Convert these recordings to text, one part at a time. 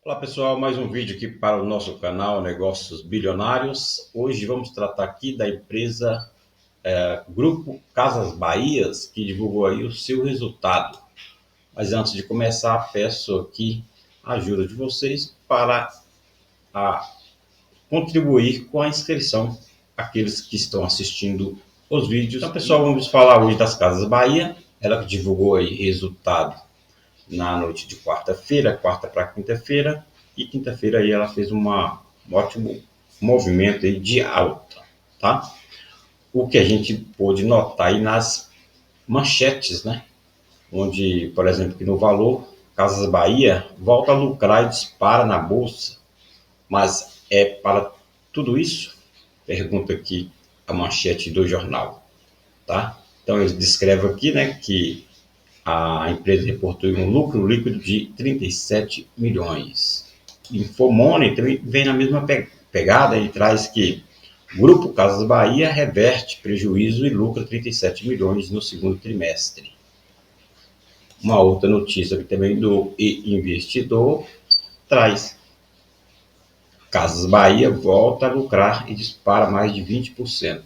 Olá pessoal, mais um vídeo aqui para o nosso canal Negócios Bilionários. Hoje vamos tratar aqui da empresa Grupo Casas Bahias, que divulgou aí o seu resultado. Mas antes de começar, peço aqui a ajuda de vocês para contribuir com a inscrição, aqueles que estão assistindo os vídeos. Então pessoal, vamos falar hoje das Casas Bahia. Ela divulgou aí resultado na noite de quarta-feira, quarta para quinta-feira, e quinta-feira aí ela fez um ótimo movimento aí de alta, tá? O que a gente pôde notar aí nas manchetes, né? Onde, por exemplo, que no valor, Casas Bahia volta a lucrar e dispara na bolsa, mas é para tudo isso? Pergunta aqui a manchete do jornal, tá? Então ele descreve aqui, né, que a empresa reportou um lucro líquido de 37 milhões. Infomoney também vem na mesma pegada e traz que o Grupo Casas Bahia reverte prejuízo e lucra 37 milhões no segundo trimestre. Uma outra notícia que também do investidor traz: Casas Bahia volta a lucrar e dispara mais de 20%.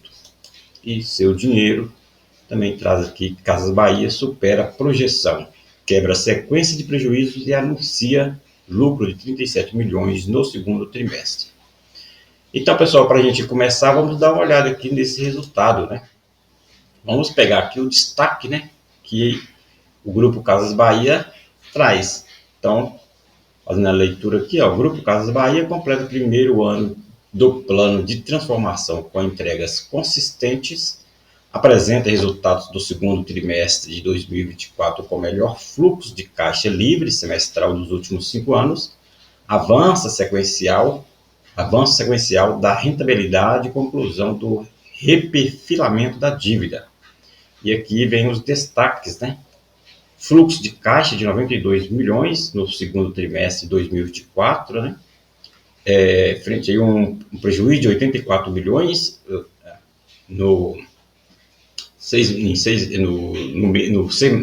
E seu dinheiro também traz aqui: Casas Bahia supera a projeção, quebra a sequência de prejuízos e anuncia lucro de 37 milhões no segundo trimestre. Então, pessoal, para a gente começar, vamos dar uma olhada aqui nesse resultado, né? Vamos pegar aqui o destaque, né, que o Grupo Casas Bahia traz. Então, fazendo a leitura aqui, ó, o Grupo Casas Bahia completa o primeiro ano do plano de transformação com entregas consistentes, apresenta resultados do segundo trimestre de 2024 com melhor fluxo de caixa livre semestral dos últimos 5 anos, avanço sequencial da rentabilidade e conclusão do reperfilamento da dívida. E aqui vem os destaques, né? Fluxo de caixa de 92 milhões no segundo trimestre de 2024, né? Frente a um prejuízo de 84 milhões no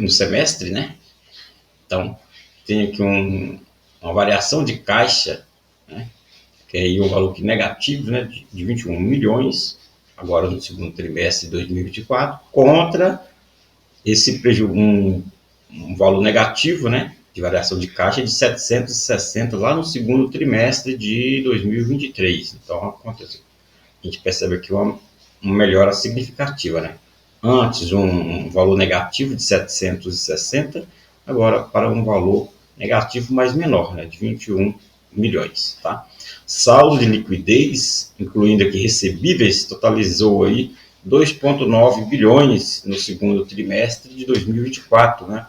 semestre, né? Então, tem aqui uma variação de caixa, né? Que é aí um valor negativo, né? De 21 milhões, agora no segundo trimestre de 2024, contra esse prejuízo, um valor negativo, né? De variação de caixa de 760 lá no segundo trimestre de 2023. Então, aconteceu. A gente percebe aqui uma melhora significativa, né? Antes um valor negativo de 760, agora para um valor negativo mais menor, né, de 21 milhões. Tá? Saldo de liquidez, incluindo aqui recebíveis, totalizou aí 2,9 bilhões no segundo trimestre de 2024, né?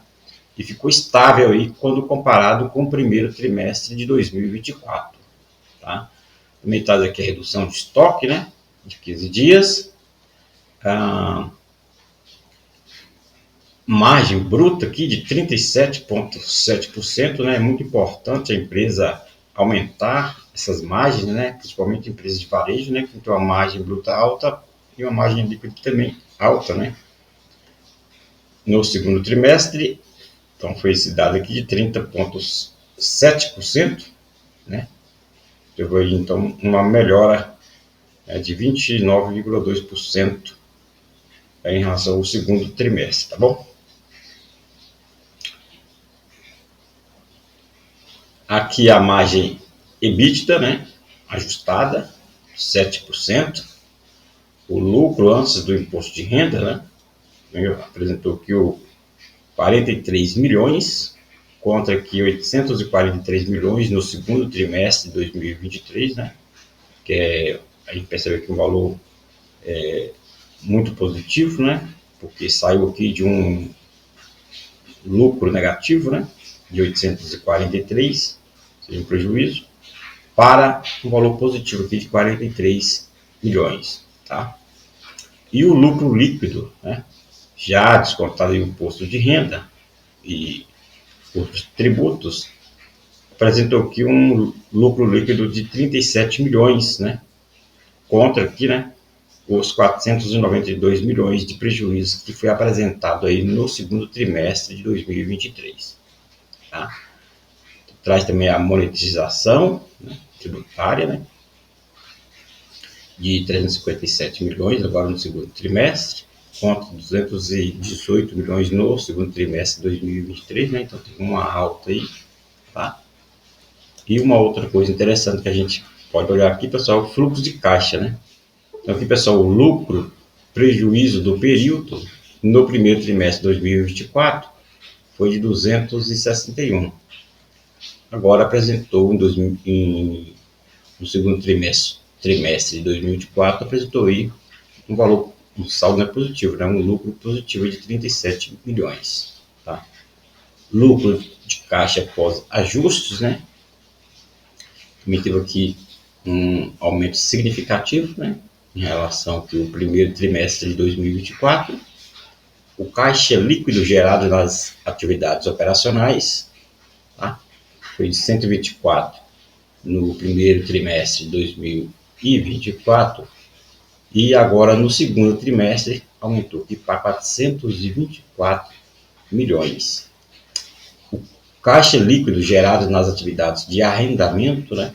E ficou estável aí quando comparado com o primeiro trimestre de 2024. Tá? Também traz aqui a redução de estoque, né, de 15 dias. Margem bruta aqui de 37,7%, né? É muito importante a empresa aumentar essas margens, né? Principalmente empresas de varejo, né? Que tem uma margem bruta alta e uma margem líquida também alta, né? No segundo trimestre, então foi esse dado aqui de 30,7%, né? Teve então uma melhora de 29,2% em relação ao segundo trimestre, tá bom? Aqui a margem EBITDA, né, ajustada, 7%. O lucro antes do imposto de renda, né, apresentou aqui o 43 milhões, contra aqui 843 milhões no segundo trimestre de 2023, né, que a gente percebe aqui um valor muito positivo, né, porque saiu aqui de um lucro negativo, né, de 843, seja um prejuízo, para um valor positivo aqui de 43 milhões. Tá? E o lucro líquido, né, já descontado o imposto de renda e outros tributos, apresentou aqui um lucro líquido de 37 milhões, né, contra aqui, né, os 492 milhões de prejuízo que foi apresentado aí no segundo trimestre de 2023. Tá? traz também a monetização, né, tributária, né, de 357 milhões agora no segundo trimestre, contra 218 milhões no segundo trimestre de 2023, né, então tem uma alta aí, tá? E uma outra coisa interessante que a gente pode olhar aqui, pessoal, é o fluxo de caixa, né? Então aqui, pessoal, o lucro, prejuízo do período no primeiro trimestre de 2024 foi de 261. Agora apresentou no segundo trimestre de 2024, apresentou aí um valor, um saldo positivo, né? Um lucro positivo de 37 milhões. Tá? Lucro de caixa após ajustes, né? Também teve aqui um aumento significativo, né? Em relação ao primeiro trimestre de 2024. O caixa líquido gerado nas atividades operacionais, tá? Foi de 124 no primeiro trimestre de 2024 e agora no segundo trimestre aumentou aqui para 424 milhões. O caixa líquido gerado nas atividades de arrendamento, né?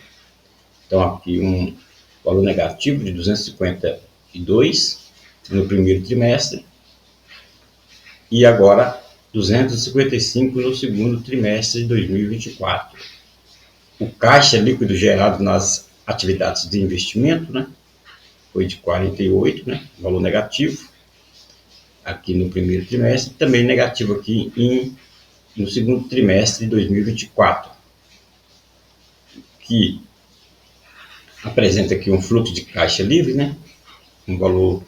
Então aqui um valor negativo de 252 no primeiro trimestre e agora 255 no segundo trimestre de 2024. O caixa líquido gerado nas atividades de investimento, né, foi de 48, né, valor negativo, aqui no primeiro trimestre, também negativo aqui no segundo trimestre de 2024, que apresenta aqui um fluxo de caixa livre, né, um valor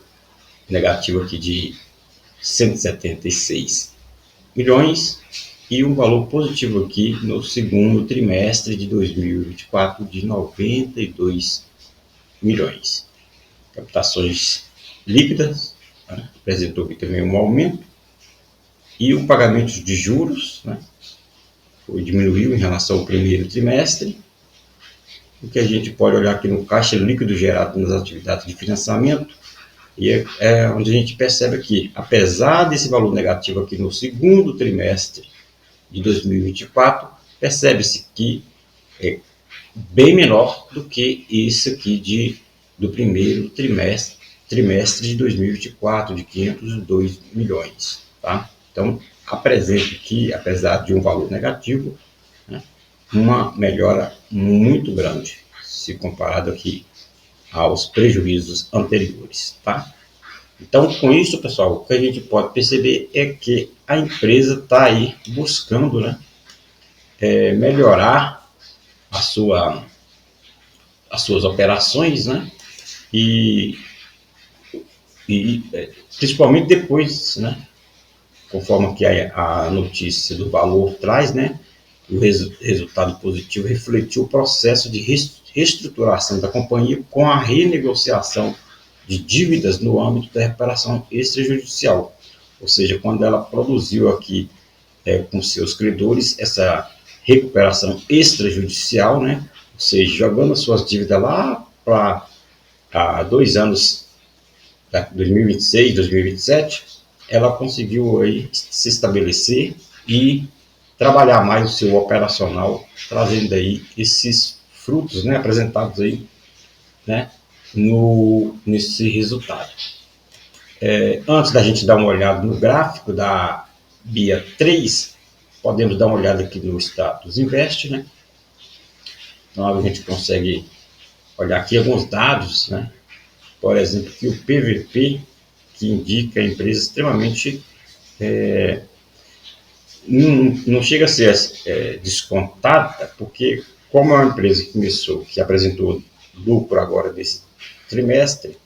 negativo aqui de 176 milhões e um valor positivo aqui no segundo trimestre de 2024 de 92 milhões. Captações líquidas, né, apresentou aqui também um aumento e o pagamento de juros, né, diminuiu em relação ao primeiro trimestre. O que a gente pode olhar aqui no caixa líquido gerado nas atividades de financiamento, e é onde a gente percebe que, apesar desse valor negativo aqui no segundo trimestre de 2024, percebe-se que é bem menor do que isso aqui do primeiro trimestre de 2024, de 502 milhões. Tá? Então, apresenta aqui, apesar de um valor negativo, né, uma melhora muito grande, se comparado aqui aos prejuízos anteriores, tá? Então, com isso, pessoal, o que a gente pode perceber é que a empresa está aí buscando, né, melhorar as suas operações, né, e principalmente depois, né, conforme que a notícia do valor traz, né, o resultado positivo refletiu o processo de reestruturação da companhia com a renegociação de dívidas no âmbito da reparação extrajudicial. Ou seja, quando ela produziu aqui com seus credores essa recuperação extrajudicial, né? Ou seja, jogando suas dívidas lá para 2 anos, 2026, 2027, ela conseguiu aí se estabelecer e trabalhar mais o seu operacional, trazendo aí esses frutos, né, apresentados aí, né, nesse resultado. Antes da gente dar uma olhada no gráfico da BIA 3, podemos dar uma olhada aqui no status invest, né? Então a gente consegue olhar aqui alguns dados, né? Por exemplo, que o PVP, que indica a empresa extremamente não chega a ser descontada, porque como é uma empresa que apresentou lucro agora desse trimestre,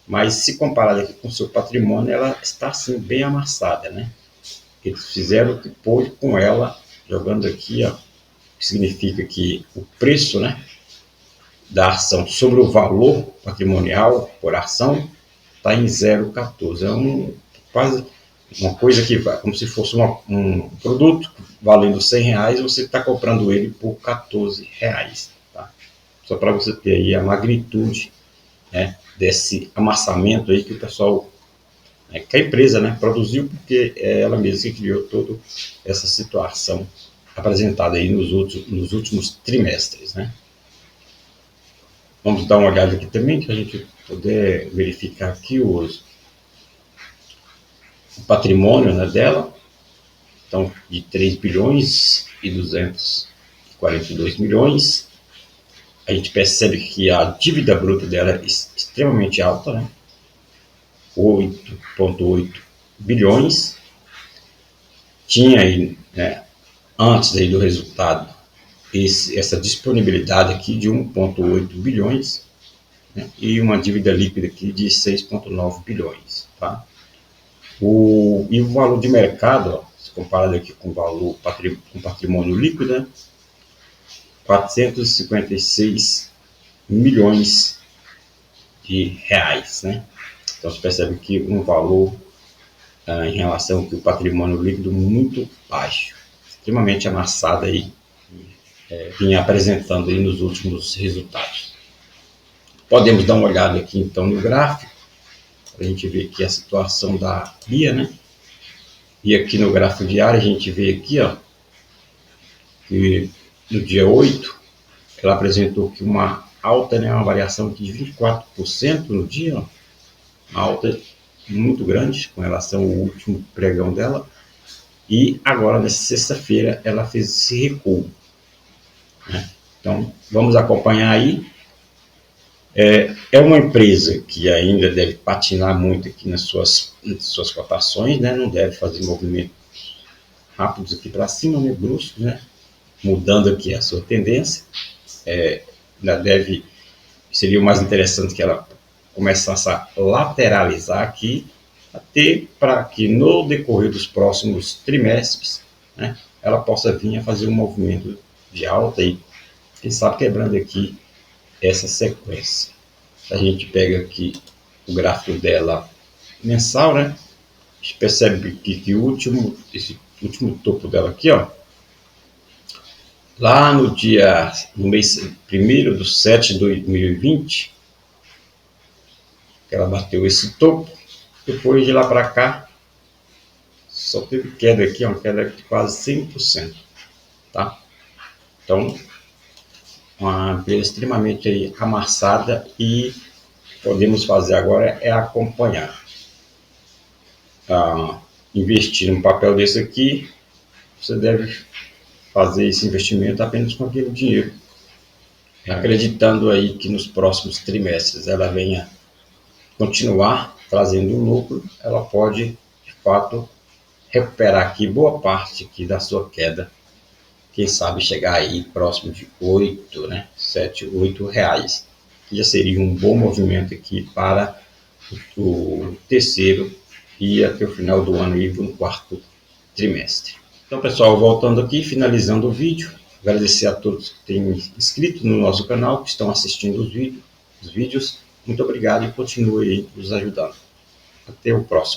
mas se comparada aqui com o seu patrimônio, ela está assim bem amassada, né? Eles fizeram o que pôde com ela, jogando aqui, ó, que significa que o preço, né, da ação sobre o valor patrimonial por ação está em 0,14. É quase uma coisa que vai, como se fosse um produto valendo R$100, você está comprando ele por R$14. Tá? Só para você ter aí a magnitude, né, desse amassamento aí que o pessoal, que a empresa, né, produziu, porque é ela mesma que criou toda essa situação apresentada aí nos últimos trimestres, né? Vamos dar uma olhada aqui também, para a gente poder verificar aqui o patrimônio, né, dela. Então, de 3 bilhões e 242 milhões. A gente percebe que a dívida bruta dela é extremamente alta, né? 8,8 bilhões. Tinha aí, né, antes aí do resultado, essa disponibilidade aqui de 1,8 bilhões, né, e uma dívida líquida aqui de 6,9 bilhões. Tá? E o valor de mercado, ó, se comparado aqui com o valor com patrimônio líquido, né, 456 milhões de reais. Né? Então você percebe que um valor em relação ao patrimônio líquido muito baixo, extremamente amassado aí, vinha apresentando aí nos últimos resultados. Podemos dar uma olhada aqui então no gráfico, para a gente ver aqui a situação da BIA, né? E aqui no gráfico diário a gente vê aqui, ó, que no dia 8 ela apresentou aqui uma alta, né, uma variação de 24% no dia, ó, uma alta muito grande com relação ao último pregão dela. E agora, nessa sexta-feira, ela fez esse recuo, né? Então, vamos acompanhar aí. É uma empresa que ainda deve patinar muito aqui nas suas cotações, né? Não deve fazer movimentos rápidos aqui para cima, né? Bruscos, né? Mudando aqui a sua tendência. Seria o mais interessante que ela começasse a lateralizar aqui, até para que no decorrer dos próximos trimestres, né, ela possa vir a fazer um movimento de alta e, quem sabe, quebrando aqui essa sequência. A gente pega aqui o gráfico dela mensal, né? A gente percebe que esse último topo dela aqui, ó, lá no mês 1º/7 de 2020, ela bateu esse topo. Depois de lá para cá, só teve queda aqui, uma queda de quase 100%. Tá? Então, uma empresa extremamente aí amassada, e podemos fazer agora é acompanhar. Investir num papel desse aqui, você deve fazer esse investimento apenas com aquele dinheiro, acreditando aí que nos próximos trimestres ela venha continuar trazendo lucro. Ela pode, de fato, recuperar aqui boa parte aqui da sua queda, quem sabe chegar aí próximo de 8, né, 7, 8 reais, que já seria um bom movimento aqui para o terceiro e até o final do ano e no quarto trimestre. Então, pessoal, voltando aqui, finalizando o vídeo, agradecer a todos que têm inscrito no nosso canal, que estão assistindo os vídeos. Muito obrigado e continue aí nos ajudando. Até o próximo.